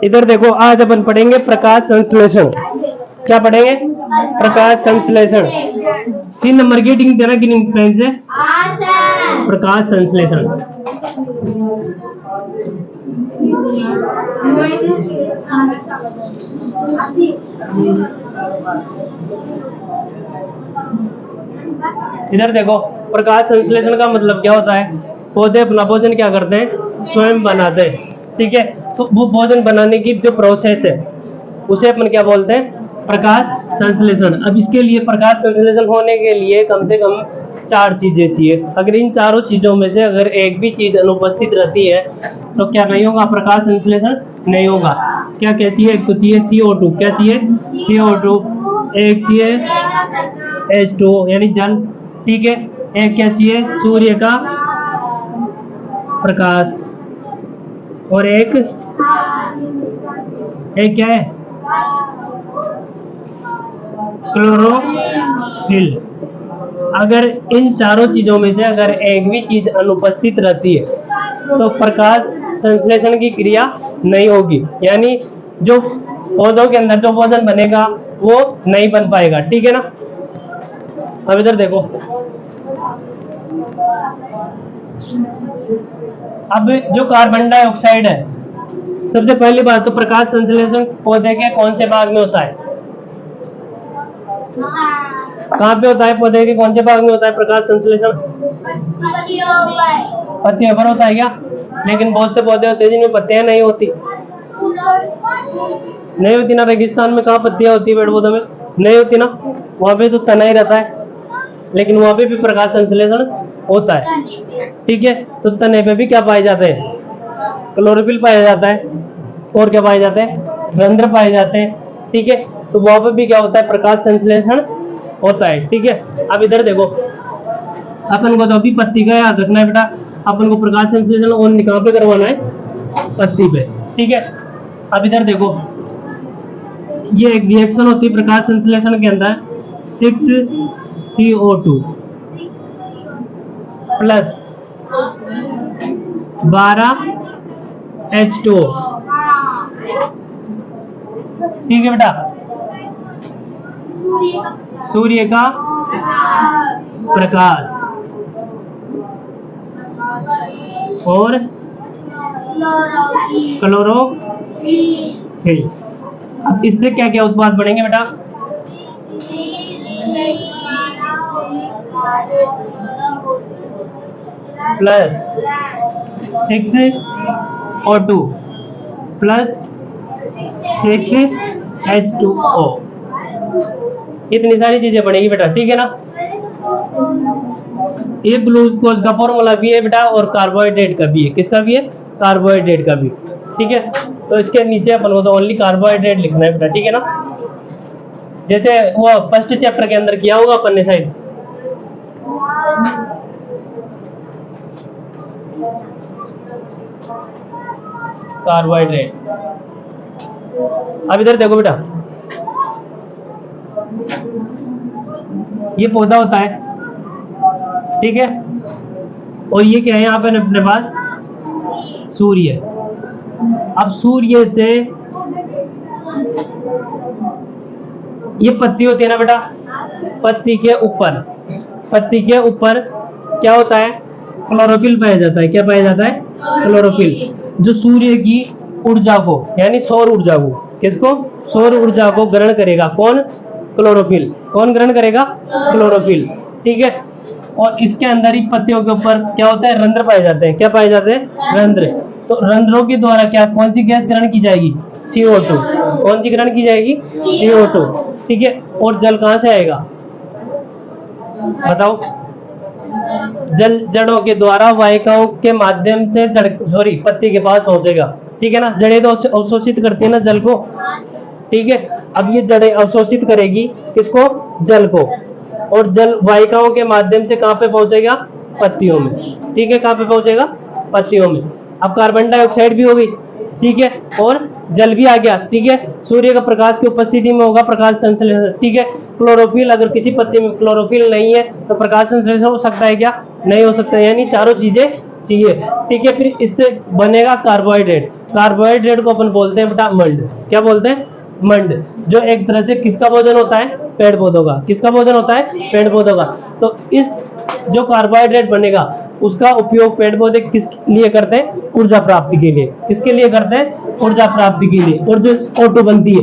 इधर देखो, आज अपन पढ़ेंगे प्रकाश संश्लेषण। क्या पढ़ेंगे? प्रकाश संश्लेषण। 3 नंबर की टिंग देना कि पेन से। प्रकाश संश्लेषण। इधर देखो, प्रकाश संश्लेषण का मतलब क्या होता है? पौधे अपना भोजन क्या करते हैं? स्वयं बनाते हैं। ठीक है, तो वो भोजन बनाने की जो प्रोसेस है उसे अपन क्या बोलते हैं? प्रकाश संश्लेषण। अब इसके लिए, प्रकाश संश्लेषण होने के लिए कम से कम 4 चीजें चाहिए। अगर इन चारों चीजों में से अगर एक भी चीज अनुपस्थित रहती है तो क्या नहीं होगा? प्रकाश संश्लेषण नहीं होगा। क्या क्या चाहिए? एक तो चाहिए CO2। क्या चाहिए? CO2। एक चाहिए H2 यानी जल। ठीक है, एक क्या चाहिए? सूर्य का प्रकाश। और एक क्या है? क्लोरोफिल। अगर इन चारों चीजों में से अगर एक भी चीज अनुपस्थित रहती है तो प्रकाश संश्लेषण की क्रिया नहीं होगी, यानी जो पौधों के अंदर जो भोजन बनेगा वो नहीं बन पाएगा। ठीक है ना? अब इधर देखो, अब जो कार्बन डाइऑक्साइड है, सबसे पहली बात तो प्रकाश संश्लेषण पौधे के कौन से भाग में होता है? कहाँ पे होता है? पौधे के कौन से भाग में होता है प्रकाश संश्लेषण? पत्तियों पर होता है क्या? लेकिन बहुत से पौधे होते हैं जिनमें पत्तियां नहीं होती। नहीं होती ना? रेगिस्तान में कहाँ पत्तियां होती है? पेड़ पौधों में नहीं होती ना? वहां पे तो तना ही रहता है, लेकिन वहां पे भी प्रकाश संश्लेषण होता है। ठीक है, तो तने पे भी क्या पाए जाते हैं? क्लोरोफिल पाया जाता है। और क्या पाए जाते हैं? रंध्र पाए जाते हैं। ठीक है, तो वहां पे भी क्या होता है? प्रकाश संश्लेषण होता है। ठीक है, अब इधर देखो, अपन को तो अभी पत्ती का याद रखना है बेटा। अपन को प्रकाश संश्लेषण और कहाँ पे करवाना है? पत्ती पे। ठीक है, अब इधर देखो, ये एक रिएक्शन होती है प्रकाश संश्लेषण के अंदर। 6CO2 plus 12H2O। ठीक है बेटा, सूर्य का प्रकाश और क्लोरोफिल। अब इससे क्या क्या उत्पाद बढ़ेंगे बेटा? Plus 6O2 plus 6H2O। इतनी सारी चीजें बनेगी बेटा। ठीक है ना? ये ग्लूकोज का फॉर्मूला भी है बेटा और कार्बोहाइड्रेट का भी है। किसका भी है? कार्बोहाइड्रेट का भी। ठीक है, तो इसके नीचे अपन को तो ओनली कार्बोहाइड्रेट लिखना है बेटा। ठीक है ना? जैसे वो फर्स्ट चैप्टर के अंदर किया होगा अपन ने शायद। कार्बोहाइड्रेट। अब इधर देखो बेटा, ये पौधा होता है। ठीक है, और ये क्या है यहाँ पे अपने पास? सूर्य। अब सूर्य से ये पत्ती होती है ना बेटा, पत्ती के ऊपर क्या होता है? क्लोरोफिल पाया जाता है। क्या पाया जाता है? क्लोरोफिल, जो सूर्य की ऊर्जा को यानी सौर ऊर्जा को, किसको? सौर ऊर्जा को ग्रहण करेगा। कौन? क्लोरोफिल। कौन ग्रहण करेगा? क्लोरोफिल। ठीक है, और इसके अंदर ही पत्तियों के ऊपर क्या होता है? रंध्र पाए जाते हैं। क्या पाए जाते हैं? रंध्र। तो रंध्रों के द्वारा क्या कौन सी गैस ग्रहण की जाएगी? CO2। कौन सी ग्रहण की जाएगी? CO2। ठीक है, और जल कहां से आएगा? बताओ। जल जड़ों के द्वारा वाहिकाओं के माध्यम से पत्ती के पास पहुंचेगा। ठीक है ना? जड़ें तो अवशोषित करती है ना जल को। ठीक है, अब ये जड़ें अवशोषित करेगी किसको? जल को। और जल वाहिकाओं के माध्यम से कहां पे पहुंचेगा? पत्तियों में। ठीक है, कहां पे पहुंचेगा? पत्तियों में। अब कार्बन डाइऑक्साइड भी होगी। ठीक है, और जल भी आ गया। ठीक है, सूर्य का प्रकाश की उपस्थिति में होगा प्रकाश संश्लेषण। ठीक है, क्लोरोफिल, अगर किसी पत्ती में क्लोरोफिल नहीं है तो प्रकाश संश्लेषण हो सकता है क्या? नहीं हो सकता। यानी चारों चीजें चाहिए। ठीक है, फिर इससे बनेगा कार्बोहाइड्रेट। कार्बोहाइड्रेट को अपन बोलते हैं बेटा मंड। क्या बोलते हैं? मंड। जो एक तरह से किसका भोजन होता है? पेड़ पौधों का। किसका भोजन होता है? पेड़ पौधों का। तो इस जो कार्बोहाइड्रेट बनेगा उसका उपयोग पेड़ पौधे किस लिए करते हैं? ऊर्जा प्राप्ति के लिए। किसके लिए करते हैं? ऊर्जा प्राप्ति के लिए। और जो O2 बनती है,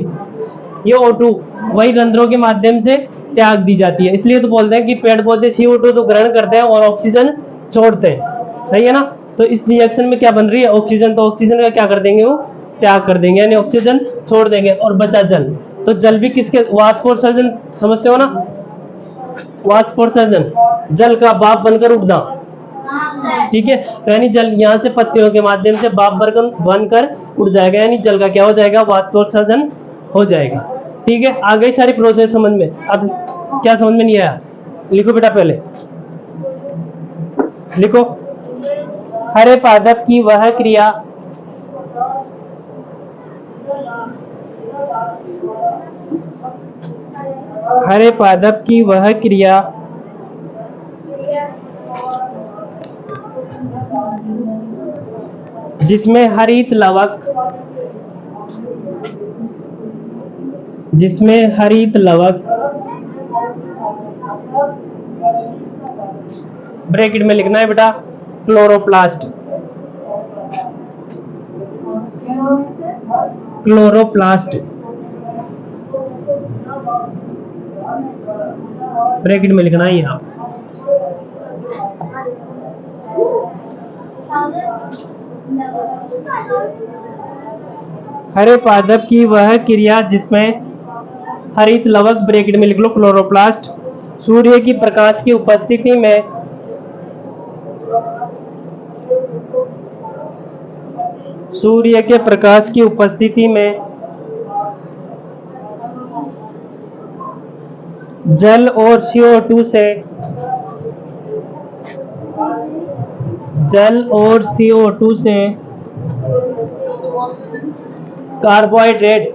ये O2 वही रंध्रों के माध्यम से त्याग दी जाती है। इसलिए तो बोलते हैं कि पेड़ पौधे CO2 तो ग्रहण करते हैं और ऑक्सीजन छोड़ते हैं। सही है ना? तो इस रिएक्शन में क्या बन रही है? ऑक्सीजन। तो ऑक्सीजन का क्या कर देंगे? वो त्याग कर देंगे, यानी ऑक्सीजन छोड़ देंगे और बचा जल। तो जल भी किसके? वाष्पोत्सर्जन समझते हो ना? वाष्पोत्सर्जन, जल का भाप बनकर उठना। ठीक है, तो यानी जल यहाँ से पत्तियों के माध्यम से भाप बनकर उड़ जाएगा, यानी जल का क्या हो जाएगा? वाष्पोत्सर्जन हो जाएगा। ठीक है, आ गई सारी प्रोसेस समझ में। अब क्या समझ में नहीं आया? लिखो बेटा, पहले लिखो। हरे पादप की वह क्रिया हरे पादप की वह क्रिया जिसमें हरित लवक ब्रैकेट में लिखना है बेटा क्लोरोप्लास्ट। क्लोरोप्लास्ट ब्रैकेट में लिखना है यहाँ। हरे पादप की वह क्रिया जिसमें हरित लवक, ब्रैकेट में लिख लो क्लोरोप्लास्ट, सूर्य की प्रकाश की उपस्थिति में जल और CO2 से कार्बोहाइड्रेट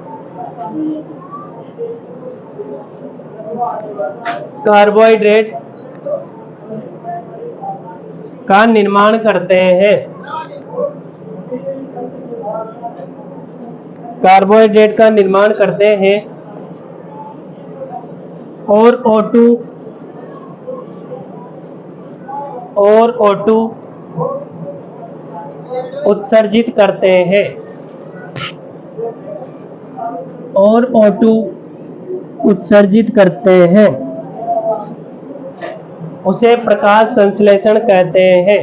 का निर्माण करते हैं। कार्बोहाइड्रेट का निर्माण करते हैं और O2 उत्सर्जित करते हैं उसे प्रकाश संश्लेषण कहते हैं।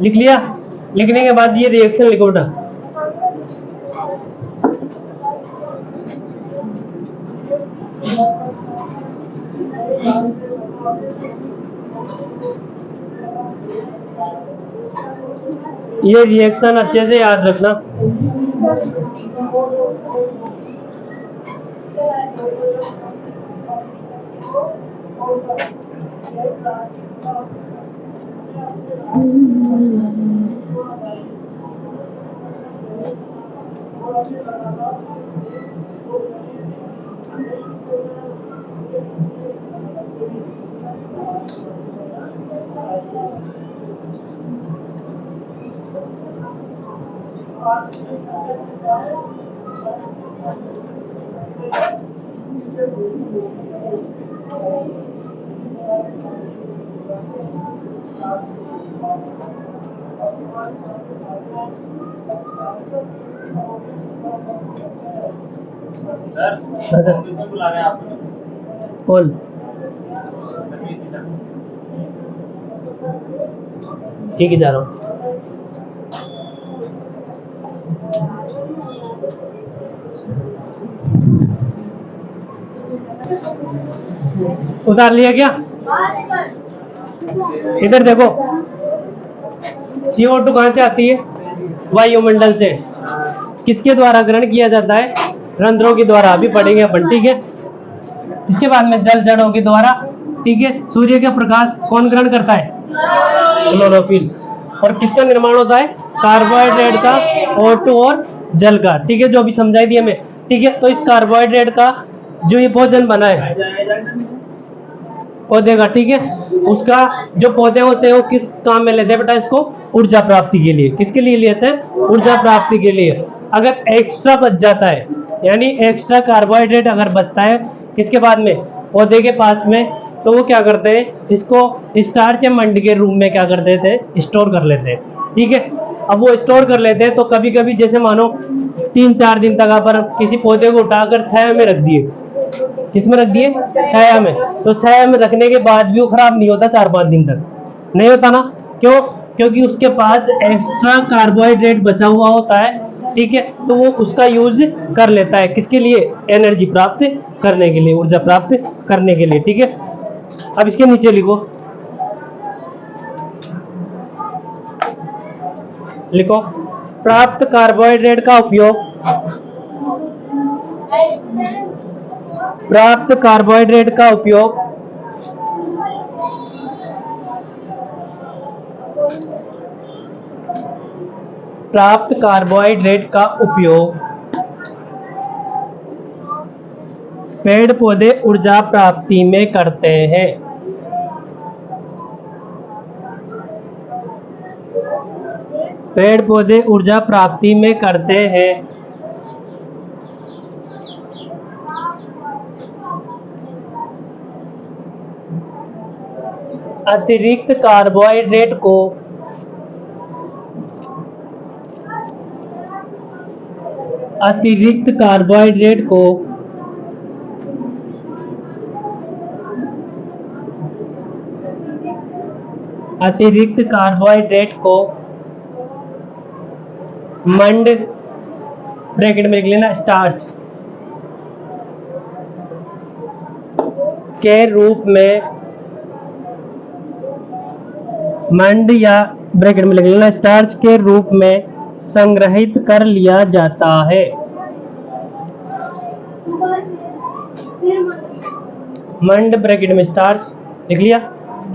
लिख लिया? लिखने के बाद ये रिएक्शन लिखो बेटा। ये रिएक्शन अच्छे से याद रखना। बुला रहे हैं आप कौन? ठीक है, जा रहा हूँ। उतार लिया क्या? इधर देखो, CO2 कहाँ से आती है? वायुमंडल से। किसके द्वारा ग्रहण किया जाता है? रंध्रों के द्वारा, अभी पढ़ेंगे अपन, ठीक है। इसके बाद में जल जड़ों के द्वारा, ठीक है। सूर्य का प्रकाश कौन ग्रहण करता है? क्लोरोफिल। और किसका निर्माण होता है? कार्बोहाइड्रेट का, O2 और जल का, ठीक है, जो अभी समझाई दिया मैं, ठीक है। तो इस कार्बोहाइड्रेट का जो ये भोजन बना है पौधे का, ठीक है, उसका जो पौधे होते हैं वो किस काम में लेते हैं बेटा? इसको ऊर्जा प्राप्ति के लिए। किसके लिए लेते हैं? ऊर्जा प्राप्ति के लिए। अगर एक्स्ट्रा बच जाता है, यानी एक्स्ट्रा कार्बोहाइड्रेट अगर बचता है किसके बाद में? पौधे के पास में, तो वो क्या करते हैं? इसको स्टार्च या मंड के रूप में क्या कर देते हैं? स्टोर कर लेते हैं, ठीक है। अब वो स्टोर कर लेते हैं तो कभी कभी जैसे मानो 3-4 दिन तक अपन किसी पौधे को उठाकर छाया में रख दिए, किसमें रख दिए? छाया में। तो छाया में रखने के बाद भी वो खराब नहीं होता, 4-5 दिन तक नहीं होता ना। क्यों? क्योंकि उसके पास एक्स्ट्रा कार्बोहाइड्रेट बचा हुआ होता है, ठीक है। तो वो उसका यूज कर लेता है, किसके लिए? एनर्जी प्राप्त करने के लिए, ऊर्जा प्राप्त करने के लिए, ठीक है। अब इसके नीचे लिखो, लिखो प्राप्त कार्बोहाइड्रेट का उपयोग, प्राप्त कार्बोहाइड्रेट का उपयोग प्राप्त कार्बोहाइड्रेट का उपयोग पेड़ पौधे ऊर्जा प्राप्ति में करते हैं। पेड़ पौधे ऊर्जा प्राप्ति में करते हैं। अतिरिक्त कार्बोहाइड्रेट को अतिरिक्त कार्बोहाइड्रेट को अतिरिक्त कार्बोहाइड्रेट को मंड, ब्रैकेट में लिख लेना, स्टार्च के रूप में, मंड या ब्रैकेट में लिख लेना स्टार्च के रूप में संग्रहित कर लिया जाता है। मंड ब्रैकेट में स्टार्च लिख लिया,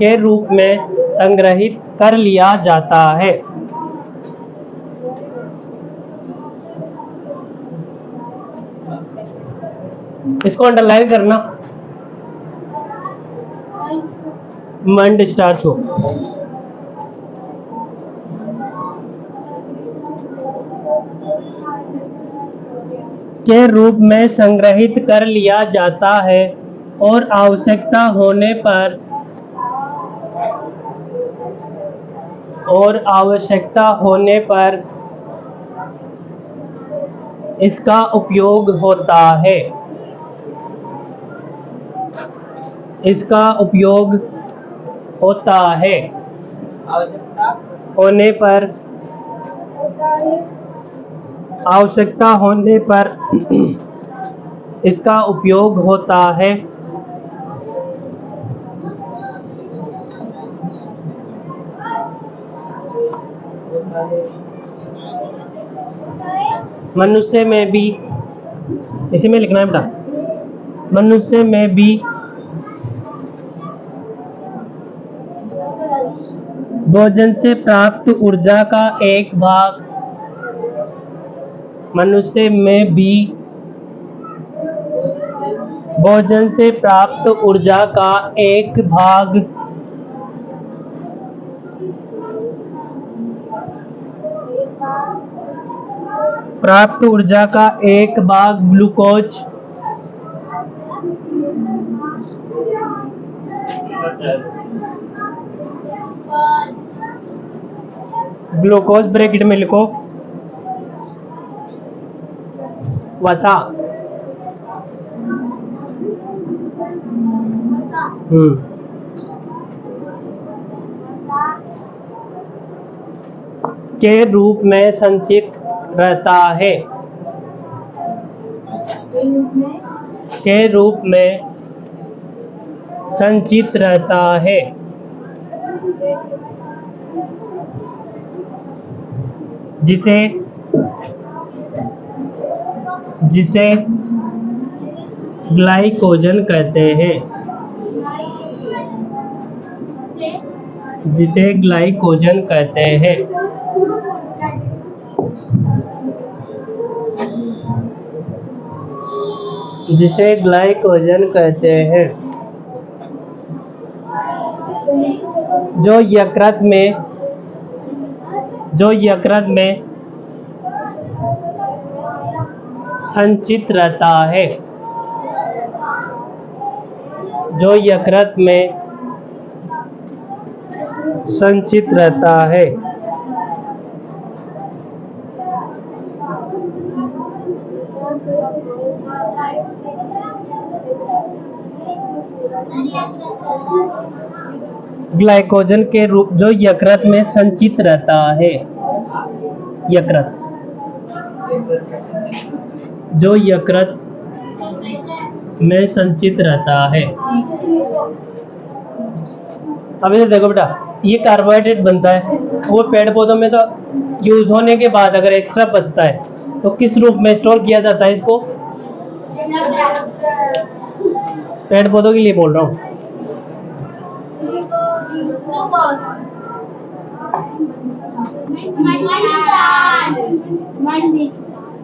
के रूप में संग्रहित कर लिया जाता है। इसको अंडरलाइन करना, मंड स्टार्च हो। के रूप में संग्रहित कर लिया जाता है और आवश्यकता होने पर इसका उपयोग होता है। इसका उपयोग होता है, होने पर, आवश्यकता होने पर इसका उपयोग होता है। मनुष्य में भी, इसी में लिखना है बेटा, मनुष्य में भी भोजन से प्राप्त ऊर्जा का एक भाग, मनुष्य में भी भोजन से प्राप्त ऊर्जा का एक भाग ग्लूकोज ब्रैकेट में लिखो वसा, के रूप में संचित रहता है। के रूप में संचित रहता है, जिसे जिसे ग्लाइकोजन कहते हैं, जिसे ग्लाइकोजन कहते हैं। जिसे ग्लाइकोजन कहते हैं, जो यकृत में संचित रहता है, जो यकृत में संचित रहता है। ग्लाइकोजन के रूप जो यकृत में संचित रहता है, यकृत जो यकृत में संचित रहता है। अब इधर देखो बेटा, ये कार्बोहाइड्रेट बनता है, वो पेड़ पौधों में तो यूज होने के बाद अगर एक्स्ट्रा बचता है तो किस रूप में स्टोर किया जाता है इसको? पेड़ पौधों के लिए बोल रहा हूँ।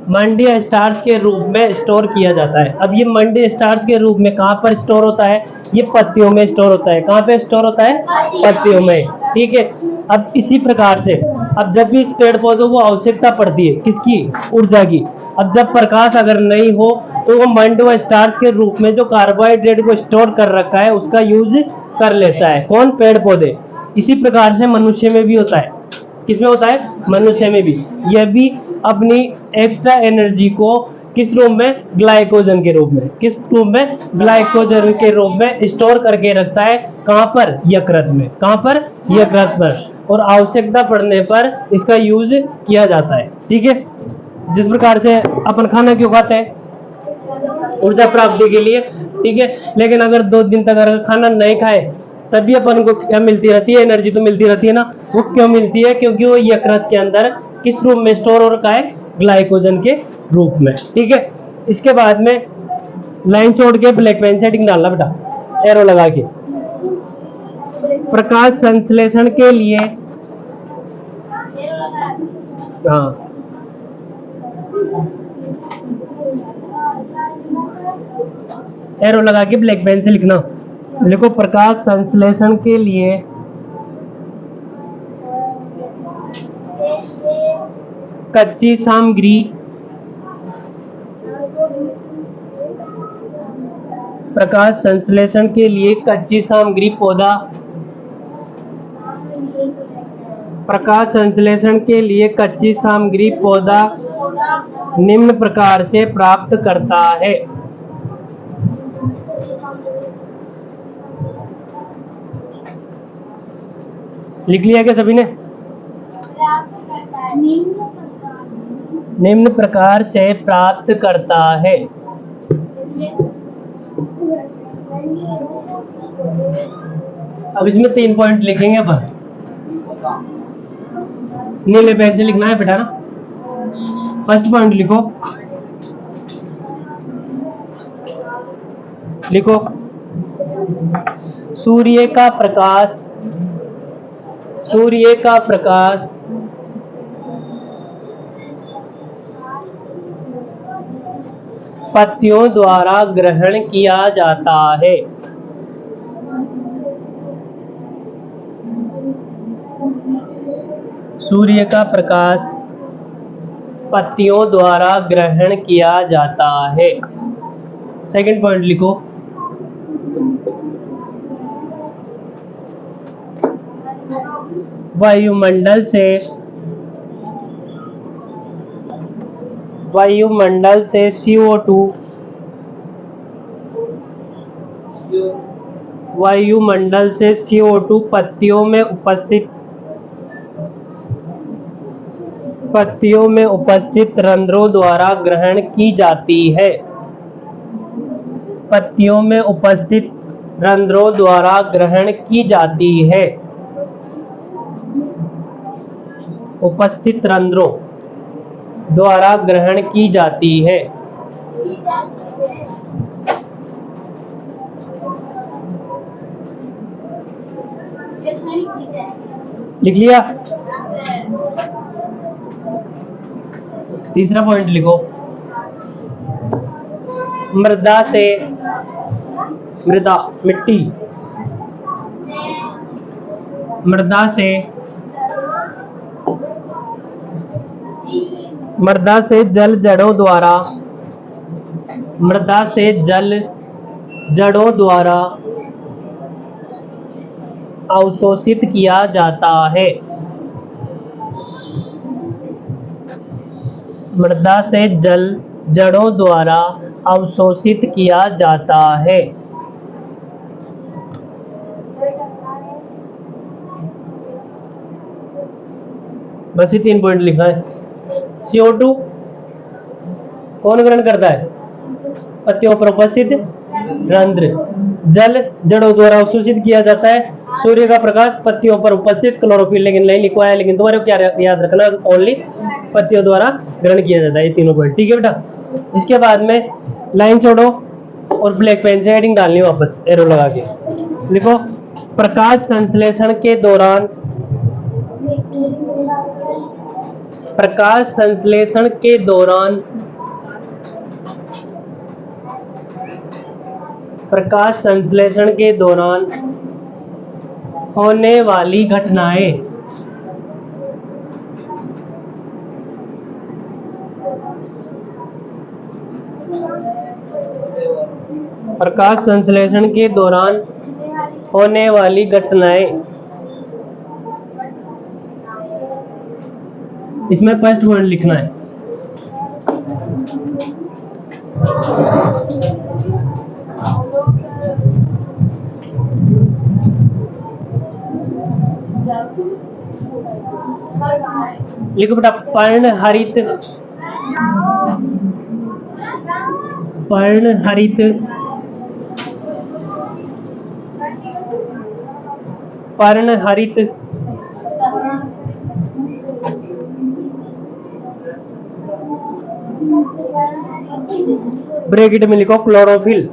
मंडी स्टार्च के रूप में स्टोर किया जाता है। अब ये मंडी स्टार्च के रूप में कहाँ पर स्टोर होता है? ये पत्तियों में स्टोर होता है। कहाँ पे स्टोर होता है? पत्तियों में। ठीक है। अब इसी प्रकार से अब जब भी इस पेड़ पौधों को आवश्यकता पड़ती है किसकी? ऊर्जा की। अब जब प्रकाश अगर नहीं हो तो वो मंड व स्टार्च के रूप में जो कार्बोहाइड्रेट को स्टोर कर रखा है उसका यूज कर लेता है। कौन? पेड़ पौधे। इसी प्रकार से मनुष्य में भी होता है। किसमें होता है? मनुष्य में भी। यह भी अपनी एक्स्ट्रा एनर्जी को किस रूप में? ग्लाइकोजन के रूप में। किस रूप में? ग्लाइकोजन के रूप में स्टोर करके रखता है। कहाँ पर? यकृत में। कहाँ पर? यकृत पर। और आवश्यकता पड़ने पर इसका यूज किया जाता है। ठीक है। जिस प्रकार से अपन खाना क्यों खाते हैं? ऊर्जा प्राप्ति के लिए। ठीक है। लेकिन अगर 2 दिन तक अगर खाना नहीं खाए तभी अपन को क्या मिलती रहती है? एनर्जी तो मिलती रहती है ना। वो क्यों मिलती है? क्योंकि वो यकृत के अंदर किस रूप में स्टोर हो रखा है? ग्लाइकोजन के रूप में। ठीक है। इसके बाद में लाइन छोड़ के ब्लैक पेन से टिक डालना बेटा, एरो लगा के। प्रकाश संश्लेषण के लिए, हाँ, एरो लगा के ब्लैक पेन से लिखना। लिखो, प्रकाश संश्लेषण के लिए कच्ची सामग्री, प्रकाश संश्लेषण के लिए कच्ची सामग्री पौधा, प्रकाश संश्लेषण के लिए कच्ची सामग्री पौधा निम्न प्रकार से प्राप्त करता है। लिख लिया क्या सभी ने? निम्न प्रकार से प्राप्त करता है। अब इसमें 3 पॉइंट लिखेंगे अपन। नीले पेन से लिखना है बेटा ना। फर्स्ट पॉइंट लिखो, लिखो सूर्य का प्रकाश, सूर्य का प्रकाश पत्तियों द्वारा ग्रहण किया जाता है। सूर्य का प्रकाश पत्तियों द्वारा ग्रहण किया जाता है। सेकंड पॉइंट लिखो, वायुमंडल से CO2, वायुमंडल से CO2 पत्तियों में उपस्थित रंध्रों द्वारा ग्रहण की जाती है। पत्तियों में उपस्थित रंध्रों द्वारा ग्रहण की जाती है। उपस्थित रंध्रों द्वारा ग्रहण की जाती है। लिख लिया। तीसरा पॉइंट लिखो, मृदा से, मृदा मिट्टी, मृदा से, मृदा से जल जड़ों द्वारा, मृदा से जल जड़ों द्वारा अवशोषित किया जाता है। मृदा से जल जड़ों द्वारा अवशोषित किया जाता है। बस ये 3 पॉइंट लिखा है। CO2 कौन ग्रहण करता है? पत्तियों पर उपस्थित रंध्र। जल जड़ों द्वारा अवशोषित किया जाता है। सूर्य का प्रकाश पत्तियों पर उपस्थित क्लोरोफिल, लेकिन नहीं लिखवाया है, लेकिन तुम्हारे को क्या याद रखना, ओनली पत्तियों द्वारा ग्रहण किया जाता है। ये तीनों पॉइंट ठीक है बेटा। इसके बाद में लाइन छोड़ो और ब्लैक पेन से हेडिंग डालनी वापस एरो लगा के लिखो, प्रकाश संश्लेषण के दौरान, प्रकाश संश्लेषण के दौरान, प्रकाश संश्लेषण के दौरान होने वाली घटनाएं, प्रकाश संश्लेषण के दौरान होने वाली घटनाएं, इसमें फर्स्ट वर्ड लिखना है। लिखो बेटा, पर्णहरित, पर्णहरित, पर्णहरित ब्रैकेट में लिखो क्लोरोफिल,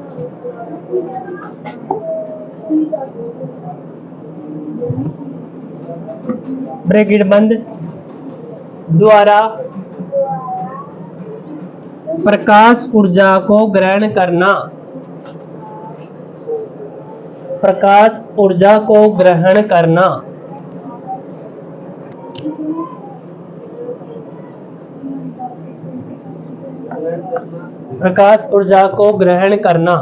ब्रैकेट बंद, द्वारा प्रकाश ऊर्जा को ग्रहण करना, प्रकाश ऊर्जा को ग्रहण करना, प्रकाश ऊर्जा को ग्रहण करना।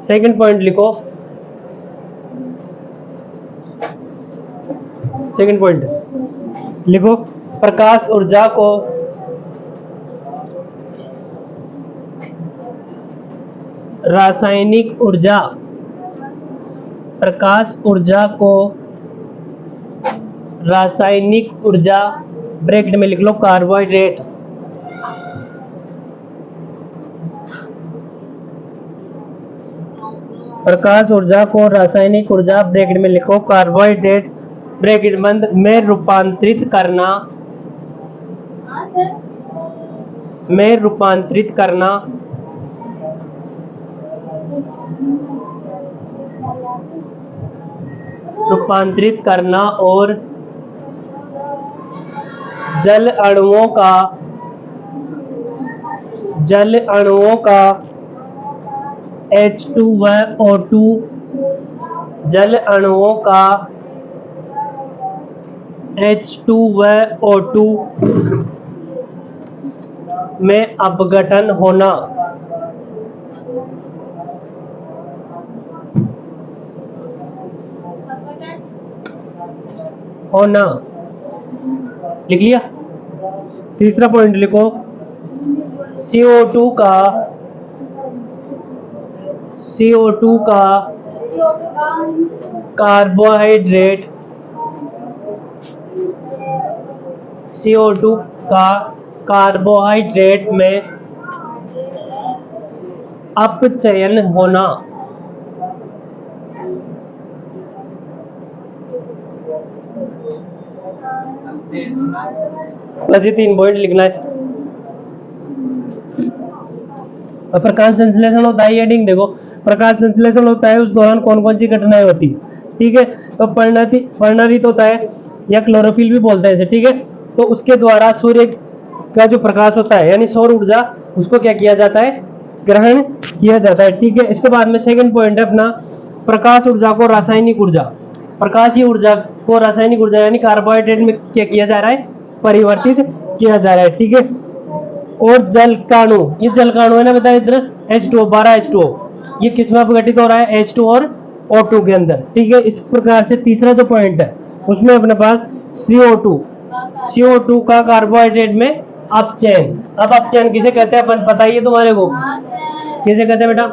सेकंड पॉइंट लिखो, सेकंड पॉइंट लिखो, प्रकाश ऊर्जा को रासायनिक ऊर्जा, प्रकाश ऊर्जा को रासायनिक ऊर्जा, ब्रैकेट में लिख लो कार्बोहाइड्रेट, प्रकाश ऊर्जा को रासायनिक ऊर्जा, ब्रैकेट में लिखो कार्बोहाइड्रेट, ब्रैकेट बंद, में रूपांतरित करना, में रूपांतरित करना, रूपांतरित करना और जल अणुओं का, जल अणुओं का H2 व O2, जल अणुओं का H2 व O2 में अपघटन होना, होना। लिख लिया। तीसरा पॉइंट लिखो, CO2 का, CO2 का कार्बोहाइड्रेट, CO2 का कार्बोहाइड्रेट में अपचयन होना, बस ये 3 पॉइंट लिखना है। और प्रकाश संश्लेषण होता है, हेडिंग देखो, प्रकाश संश्लेषण होता है उस दौरान कौन कौन सी घटनाएं होती, ठीक है। तो पर्णरित होता है या क्लोरोफिल भी बोलते हैं इसे, ठीक है। तो उसके द्वारा सूर्य का जो प्रकाश होता है यानी सौर ऊर्जा, उसको क्या किया जाता है, ग्रहण किया जाता है, ठीक है। इसके बाद में सेकंड पॉइंट है अपना, प्रकाश ऊर्जा को रासायनिक ऊर्जा, प्रकाशीय ऊर्जा को रासायनिक ऊर्जा यानी कार्बोहाइड्रेट में क्या किया जा रहा है, परिवर्तित किया जा रहा है, ठीक है। और जल काणु, ये जल काणु है ना, बताया इधर H2O 12 H2O, ये किस में अपघटित हो रहा है, H2 और O2 के अंदर, ठीक है। इस प्रकार से तीसरा जो पॉइंट है उसमें अपने पास CO2 का कार्बोहाइड्रेट में अपचयन। अब अपचयन किसे कहते हैं अपन बताइए तुम्हारे को, किसे कहते हैं बेटा,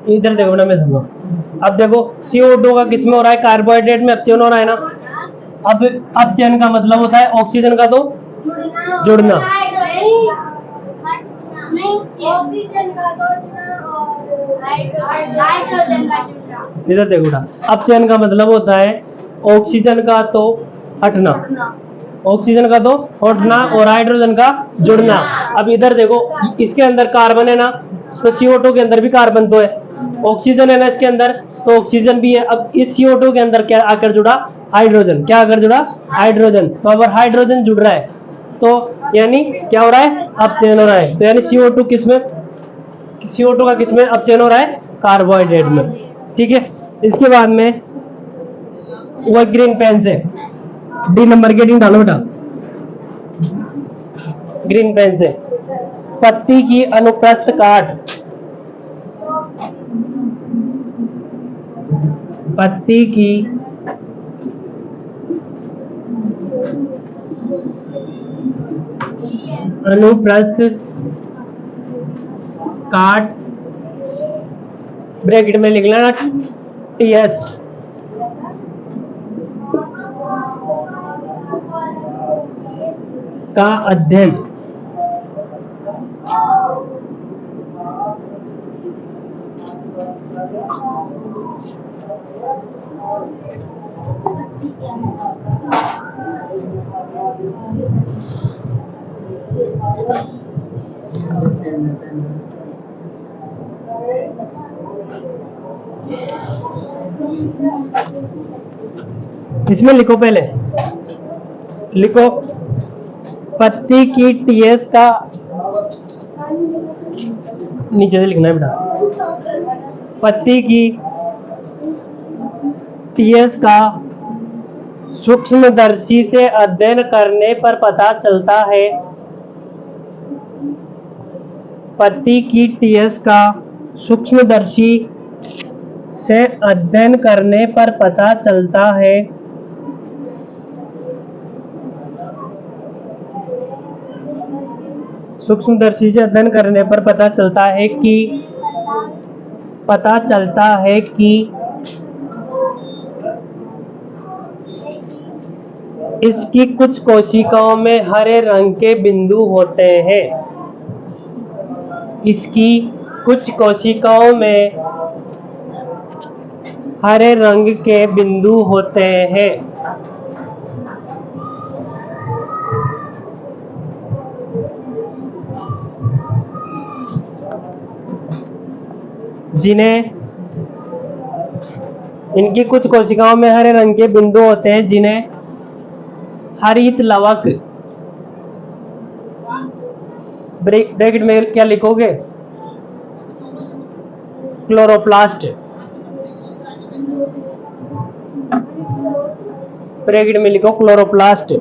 इधर देखो ना, मैं समझो। अब देखो CO2 का किसमें हो रहा है, कार्बोहाइड्रेट में अपचयन हो रहा है ना। अब अपचयन का मतलब होता है ऑक्सीजन का तो जुड़ना, इधर देखो ना, अपचयन का मतलब होता है ऑक्सीजन का तो हटना, ऑक्सीजन का तो हटना और हाइड्रोजन का जुड़ना। अब इधर देखो, इसके अंदर कार्बन है ना, तो CO2 के अंदर भी कार्बन तो है, ऑक्सीजन है ना इसके अंदर, तो ऑक्सीजन भी है। अब इस CO2 के अंदर क्या आकर जुड़ा, हाइड्रोजन, क्या आकर जुड़ा, हाइड्रोजन। तो अगर हाइड्रोजन जुड़ रहा है तो यानी क्या हो रहा है, अपचयन हो रहा है। तो यानी CO2 किसमें, CO2 का किसमें अपचयन हो रहा है, कार्बोहाइड्रेट में, ठीक है। इसके बाद में वो ग्रीन पेन से डी नंबर की हेडिंग डालो बेटा, ग्रीन पेन से, पत्ती की अनुप्रस्थ काट, पत्ती की अनुप्रस्थ काट, ब्रैकेट में लिख लेना TS, का अध्ययन, इसमें लिखो, पहले लिखो पत्ती की TS का, नीचे से लिखना है बेटा, पत्ती की TS का सूक्ष्मदर्शी से अध्ययन करने पर पता चलता है, पत्ती की TS का सूक्ष्मदर्शी से अध्ययन करने पर पता चलता है, सूक्ष्मदर्शी से अध्ययन करने पर पता चलता है कि इसकी कुछ कोशिकाओं में हरे रंग के बिंदु होते हैं, इसकी कुछ कोशिकाओं में हरे रंग के बिंदु होते हैं, इनकी कुछ कोशिकाओं में हरे रंग के बिंदु होते हैं जिन्हें हरित लवक, ब्रैकेट में क्या लिखोगे, क्लोरोप्लास्ट, ब्रैकेट में लिखो क्लोरोप्लास्ट,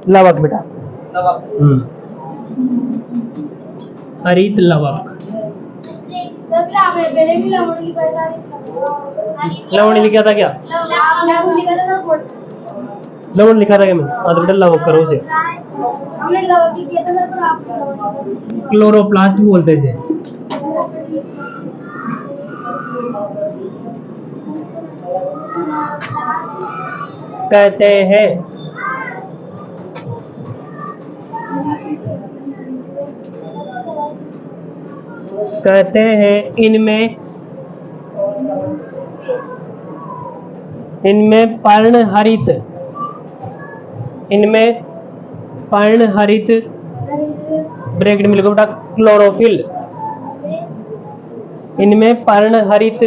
लवक बेटा, हरित लवक। लवण लिखा था क्या, लवण लिखा था क्या मैं, हाँ तो बेटा लवक करो उसे, क्लोरोप्लास्ट बोलते थे। कहते हैं इनमें पर्णहरित इनमें पर्णहरित ब्रैकेट में लिखो बेटा क्लोरोफिल। इनमें पर्णहरित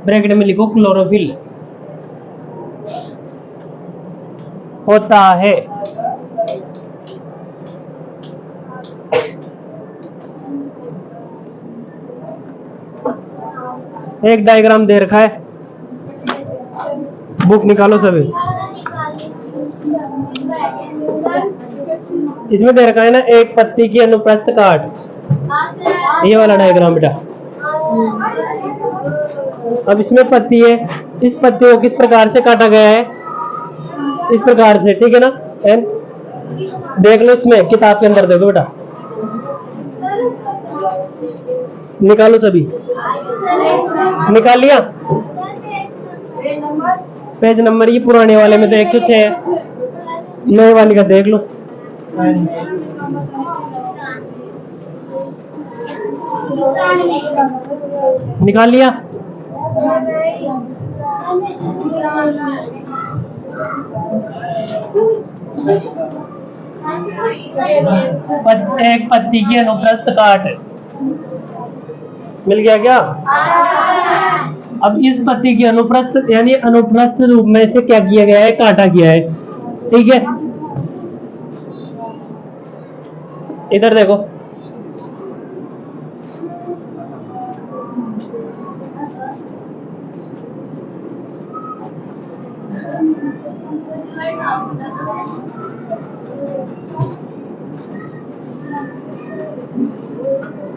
ब्रैकेट में लिखो क्लोरोफिल होता है। एक डायग्राम दे रखा है, बुक निकालो सभी। इसमें दे रखा है ना, एक पत्ती की अनुप्रस्थ काट, ये वाला डायग्राम बेटा। अब इसमें पत्ती है, इस पत्ती को किस प्रकार से काटा गया है, इस प्रकार से, ठीक है ना। एंड देख लो इसमें किताब के अंदर, देखो बेटा, निकालो सभी। निकाल लिया पेज नंबर, ये पुराने वाले में तो 106 है, नए वाले का देख लो। निकाल लिया। एक पत्ती की अनुप्रस्थ काट मिल गया क्या? अब इस पत्ती की अनुप्रस्थ यानी अनुप्रस्थ रूप में से क्या किया गया है, काटा गया है, ठीक है। इधर देखो,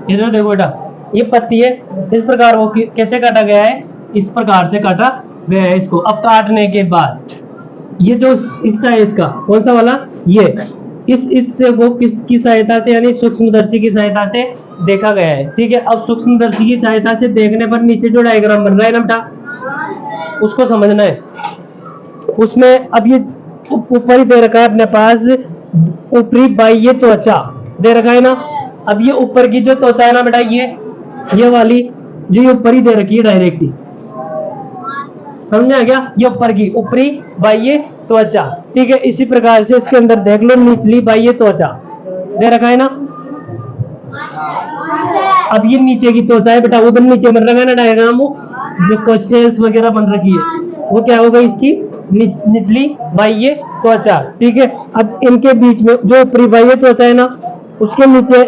इधर देखो बेटा, ये पत्ती है, इस प्रकार वो कैसे काटा गया है, इस प्रकार से काटा गया है इसको। अब काटने के बाद ये जो हिस्सा है इसका, कौन सा वाला, ये इस हिस्से को किसकी सहायता से, यानी सूक्ष्मदर्शी की सहायता से देखा गया है, ठीक है। अब सूक्ष्मदर्शी की सहायता से देखने पर नीचे जो डायग्राम बन रहा है ना बेटा, उसको समझना है। उसमें अब ये ऊपर ही दे रखा है अपने पास, ऊपरी बाह्य त्वचा दे रखा है ना। अब ये ऊपर की जो त्वचा है ना बेटा, ये वाली जो ये ऊपर ही दे रखी है डायरेक्टली, समझ आ गया, ये ऊपर की ऊपरी बाह्य त्वचा, ठीक है। इसी प्रकार से इसके अंदर देख लो, निचली बाह्य त्वचा दे रखा है ना। अब ये नीचे की त्वचा है बेटा, उधर नीचे बन रखा है ना डायग्राम, जो कोशेल्स वगैरह बन रखी है, वो क्या होगा, इसकी निचली बाह्य त्वचा, ठीक है। अब इनके बीच में जो ऊपरी बाह्य त्वचा है ना, उसके नीचे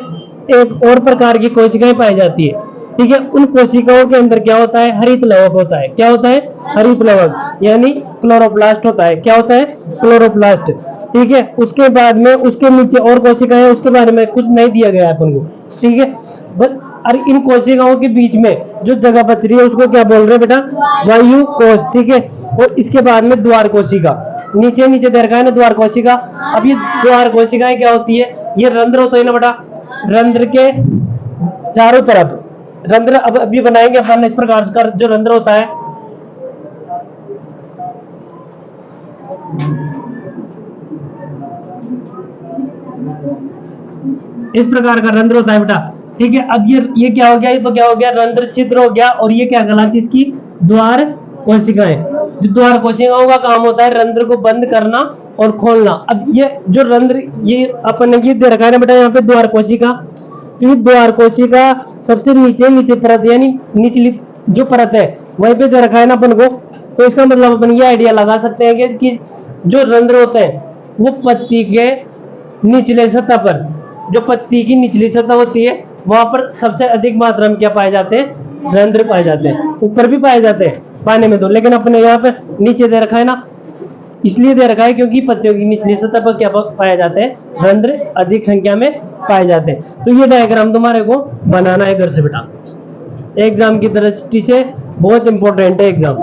एक और प्रकार की कोशिकाएं पाई जाती है, ठीक है। उन कोशिकाओं के अंदर क्या होता है, हरित लवक होता है। क्या होता है, हरित लवक, यानी क्लोरोप्लास्ट होता है। क्या होता है, क्लोरोप्लास्ट, ठीक है। उसके बाद में उसके नीचे और कोशिकाएं, उसके बारे में कुछ नहीं दिया गया है अपन को, ठीक है। बस और इन कोशिकाओं के बीच में जो जगह बच रही है उसको क्या बोल रहे हैं बेटा, वायु कोश, ठीक है। और इसके बाद में द्वार कोशिका, नीचे नीचे दे रखा है ना द्वार कोशिका। अब ये द्वार कोशिकाएं क्या होती है, ये रंध्र होता है ना बेटा, रंध्र के चारों तरफ रंध्र, अब अभी बनाएंगे अपन इस प्रकार का जो रंध्र होता है, इस प्रकार का रंध्र होता है बेटा, ठीक है। अब ये क्या हो गया, ये तो क्या हो गया, रंध्र छिद्र हो गया, और ये क्या कहलाती है, इसकी द्वार कोशिकाएं। जो द्वार कोशिकाओं का काम होता है रंध्र को बंद करना और खोलना। अब ये जो रंध्र, ये अपन ने ये दे रखा है ना बेटा, यहाँ पे द्वार कोशिका, तो द्वार कोशिका सबसे नीचे परत, यानी निचली जो परत है वहीं पे दे रखा है ना अपन को। तो इसका मतलब अपन ये आइडिया लगा सकते हैं कि जो रंध्र होते हैं वो पत्ती के निचले सतह पर, जो पत्ती की निचली सतह होती है वहां पर सबसे अधिक मात्रा में क्या पाए जाते हैं, रंध्र पाए जाते हैं। ऊपर भी पाए जाते हैं पानी में तो, लेकिन अपने यहाँ पे नीचे दे रखा है ना, इसलिए दे रखा है क्योंकि पत्तियों की निचली सतह पर क्या पाए जाते हैं, रंध्र अधिक संख्या में पाए जाते हैं। तो ये डायग्राम तुम्हारे को बनाना है घर से बेटा, एग्जाम की दृष्टि से बहुत इंपॉर्टेंट है एग्जाम,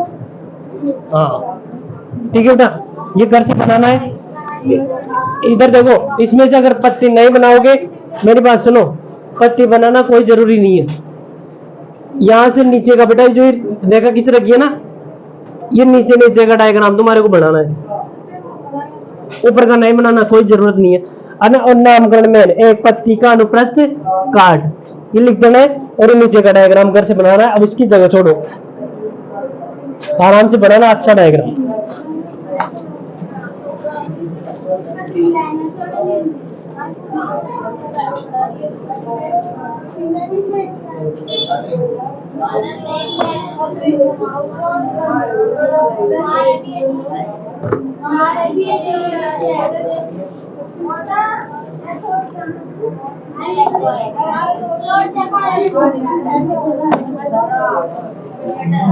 हाँ ठीक है बेटा, ये घर से बनाना है। इधर देखो, इसमें से अगर पत्ती नहीं बनाओगे, मेरी बात सुनो, पत्ती बनाना कोई जरूरी नहीं है। यहां से नीचे का बेटा जो रेखा खींच रखी है ना, ये नीचे का डायग्राम तुम्हारे को बनाना है, ऊपर का नहीं बनाना, कोई जरूरत नहीं है। और नामकरण में एक पत्ती का अनुप्रस्थ काट, ये लिख देना है, और नीचे का डायग्राम घर से बनाना है। अब उसकी जगह छोड़ो, आराम से बनाना अच्छा डायग्राम।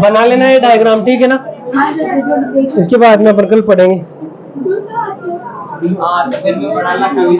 बना लेना ये डायग्राम, ठीक है ना। इसके बाद में अपन कल पढ़ेंगे। हाँ तो फिर मैं पढ़ाना कभी